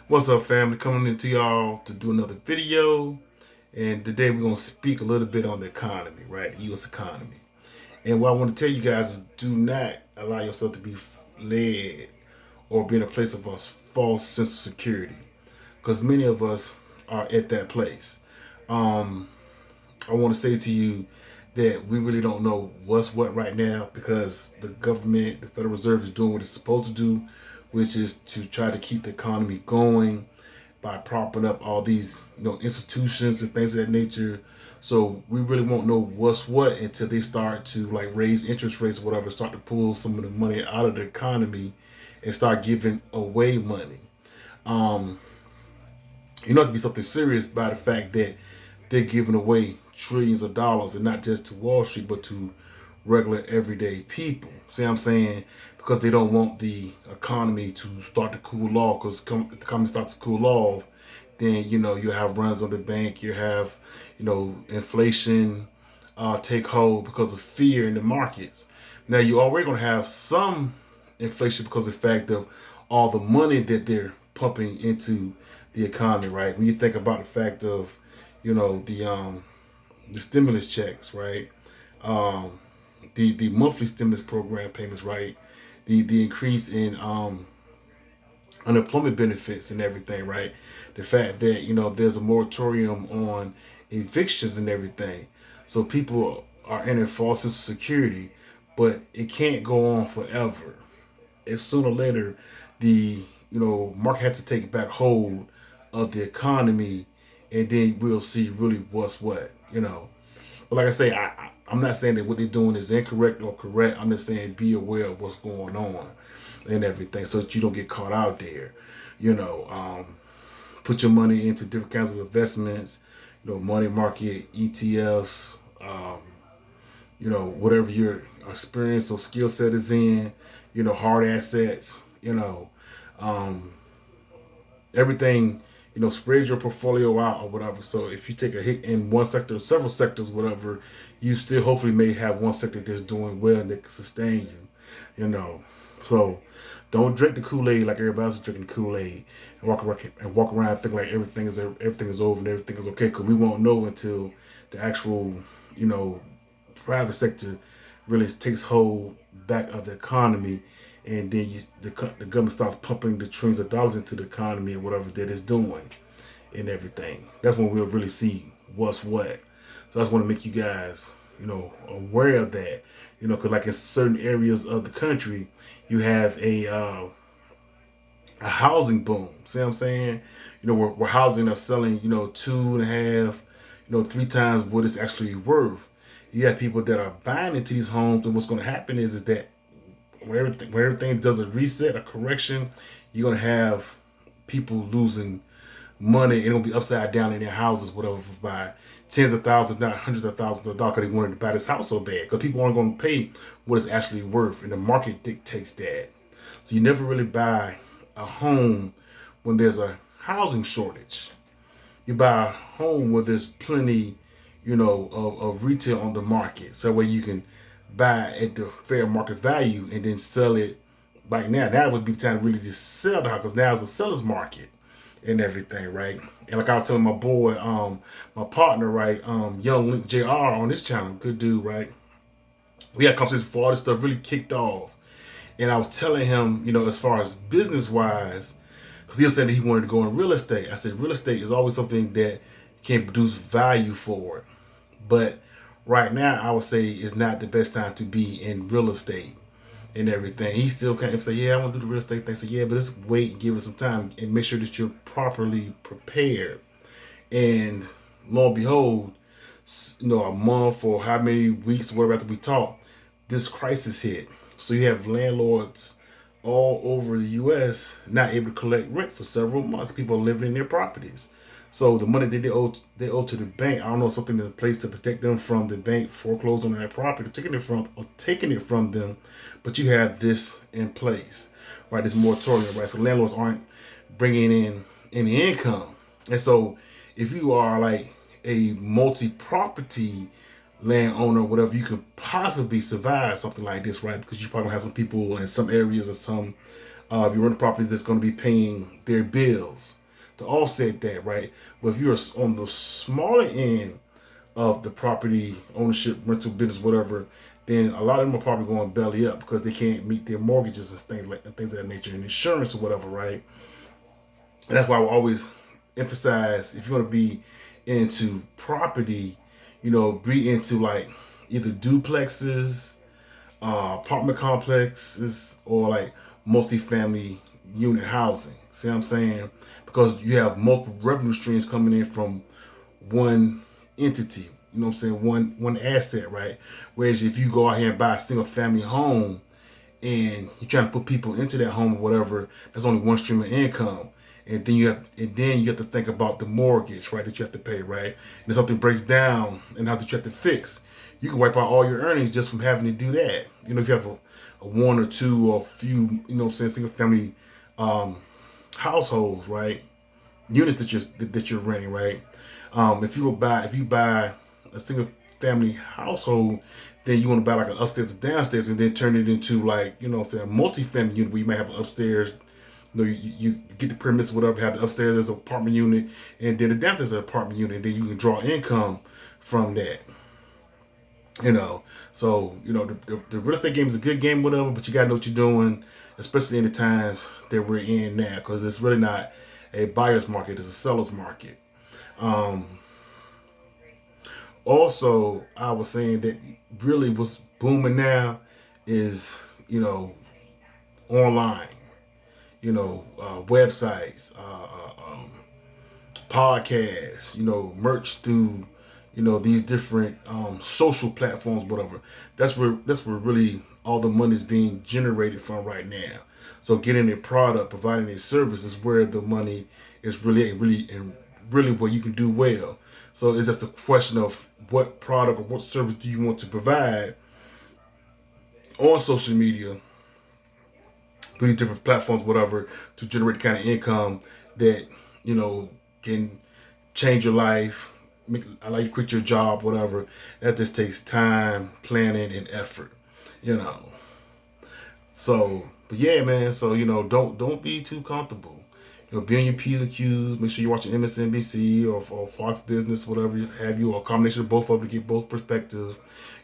What's up, family? Coming into y'all to do another video. And today we're going to speak a little bit on the economy, right? The U.S. economy. And what I want to tell you guys is do not allow yourself to be led or be in a place of a false sense of security. Because many of us are at that place. Um, I want to say to you that we really don't know what's what right now because the government, the Federal Reserve, is doing what it's supposed to do, which is to try to keep the economy going by propping up all these institutions and things of that nature. So we really won't know what's what until they start to like raise interest rates or whatever, start to pull some of the money out of the economy and start giving away money. Um, you know, it to be something serious by the fact that they're giving away trillions of dollars, and not just to Wall Street, but to regular everyday people. See what I'm saying? Because they don't want the economy to start to cool off. Because if the economy starts to cool off, then you have runs on the bank. You have inflation take hold because of fear in the markets. Now you're already going to have some inflation because of the fact of all the money that they're pumping into the economy, right? When you think about the fact of the stimulus checks, right? Um, the monthly stimulus program payments, right? The increase in unemployment benefits and everything, right? The fact that there's a moratorium on evictions and everything, so people are in a false sense of security, but it can't go on forever. And sooner or later, the market has to take back hold of the economy, and then we'll see really what's what. But like I say, I'm not saying that what they're doing is incorrect or correct. I'm just saying be aware of what's going on and everything so that you don't get caught out there. You know, um, Put your money into different kinds of investments, money market, ETFs, whatever your experience or skill set is in, hard assets, um, everything, spread your portfolio out or whatever. So if you take a hit in one sector or several sectors, whatever, you still hopefully may have one sector that's doing well and that can sustain you, you know. So don't drink the Kool-Aid like everybody else is drinking the Kool-Aid and walk around thinking like everything is over and everything is okay, because we won't know until the actual, you know, private sector really takes hold back of the economy, and then the government starts pumping the trillions of dollars into the economy and whatever that it's doing and everything. That's when we'll really see what's what. So I just want to make you guys, aware of that. Because like in certain areas of the country, you have a housing boom. See what I'm saying? Where housing are selling, two and a half, three times what it's actually worth. You have people that are buying into these homes, and what's going to happen is that when everything does a reset, a correction, you're gonna have people losing money. It's gonna be upside down in their houses, whatever, by tens of thousands, not hundreds of thousands of dollars, because they wanted to buy this house so bad. Because people aren't gonna pay what it's actually worth, and the market dictates that. So you never really buy a home when there's a housing shortage. You buy a home where there's plenty, of retail on the market. So where you can buy at the fair market value and then sell it like now. Now would be the time to really just sell the house, because now it's a seller's market and everything, right? And like I was telling my boy, my partner, right, Young Link JR on this channel, good dude, right? We had conversations before all this stuff really kicked off. And I was telling him, as far as business wise, because he was saying that he wanted to go in real estate. I said, real estate is always something that can produce value for it. But right now, I would say is not the best time to be in real estate and everything. He still kind of say, yeah, I want to do the real estate thing. I said, yeah, but let's wait and give it some time and make sure that you're properly prepared. And lo and behold, a month or how many weeks, whatever after we talk, this crisis hit. So you have landlords all over the U.S. not able to collect rent for several months. People are living in their properties. So the money that they owe to the bank, I don't know, something in place to protect them from the bank foreclosing on their property, taking it from them. But you have this in place, right? This moratorium, right? So landlords aren't bringing in any income, and so if you are like a multi-property landowner, whatever, you could possibly survive something like this, right? Because you probably have some people in some areas or some if you rent a property that's going to be paying their bills to offset that, right? But if you're on the smaller end of the property ownership, rental business, whatever, then a lot of them are probably going belly up because they can't meet their mortgages and things of that nature, and insurance or whatever, right? And that's why I always emphasize if you want to be into property, be into like either duplexes, apartment complexes, or like multifamily unit housing. See what I'm saying? Because you have multiple revenue streams coming in from one entity. You know what I'm saying? One asset, right? Whereas if you go out here and buy a single family home and you're trying to put people into that home or whatever, that's only one stream of income. And then you have to think about the mortgage, right, that you have to pay, right? And if something breaks down and how that you have to fix, you can wipe out all your earnings just from having to do that. If you have a one or two or a few, single family households, right? Units that you're renting, right? If you buy a single family household, then you want to buy like an upstairs and downstairs, and then turn it into like a multi-family unit where you might have an upstairs. You get the permits, whatever. Have the upstairs as an apartment unit, and then the downstairs as an apartment unit. And then you can draw income from that. So the real estate game is a good game, whatever. But you gotta know what you're doing, especially in the times that we're in now, because it's really not a buyer's market; it's a seller's market. Um, Also, I was saying that really what's booming now is online, websites, podcasts, merch through these different social platforms, whatever. That's where really all the money is being generated from right now. So getting a product, providing a service is where the money is really where you can do well. So it's just a question of what product or what service do you want to provide on social media through these different platforms, whatever, to generate the kind of income that you know can change your life. I like you quit your job, whatever. That just takes time, planning, and effort. You know. So, but yeah, man. So don't be too comfortable. Be on your P's and Q's. Make sure you're watching MSNBC or Fox Business, whatever you have you, or a combination of both of them to get both perspectives.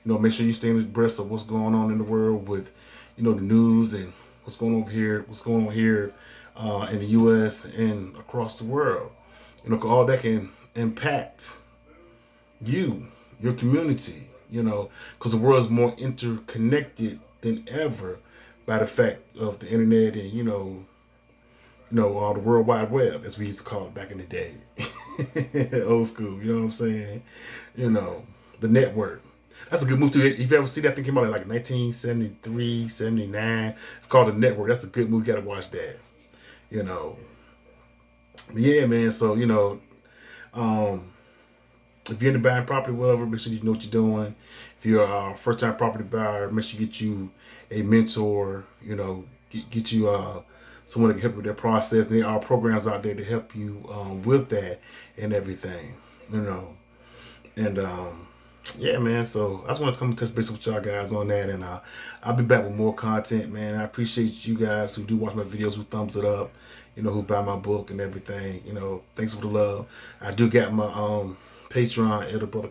Make sure you stay abreast of what's going on in the world with, the news and what's going on here in the U.S. and across the world. 'Cause all that can impact you, your community. Because the world is more interconnected than ever by the fact of the internet and the World Wide Web, as we used to call it back in the day. Old school, you know what I'm saying? The network. That's a good move too. If you ever see that thing came out in like 1973, 79, it's called The Network. That's a good movie. You gotta watch that. You know. But yeah, man. So, um, if you're into buying property, whatever, make sure you know what you're doing. If you're a first time property buyer, make sure you get you a mentor, get you someone that can help you with that process. And there are programs out there to help you with that and everything, you know. And yeah, man. So I just want to come and touch base with y'all guys on that, and I'll be back with more content, man. I appreciate you guys who do watch my videos, who thumbs it up, who buy my book and everything. Thanks for the love. I do got my Patreon, Elder Brother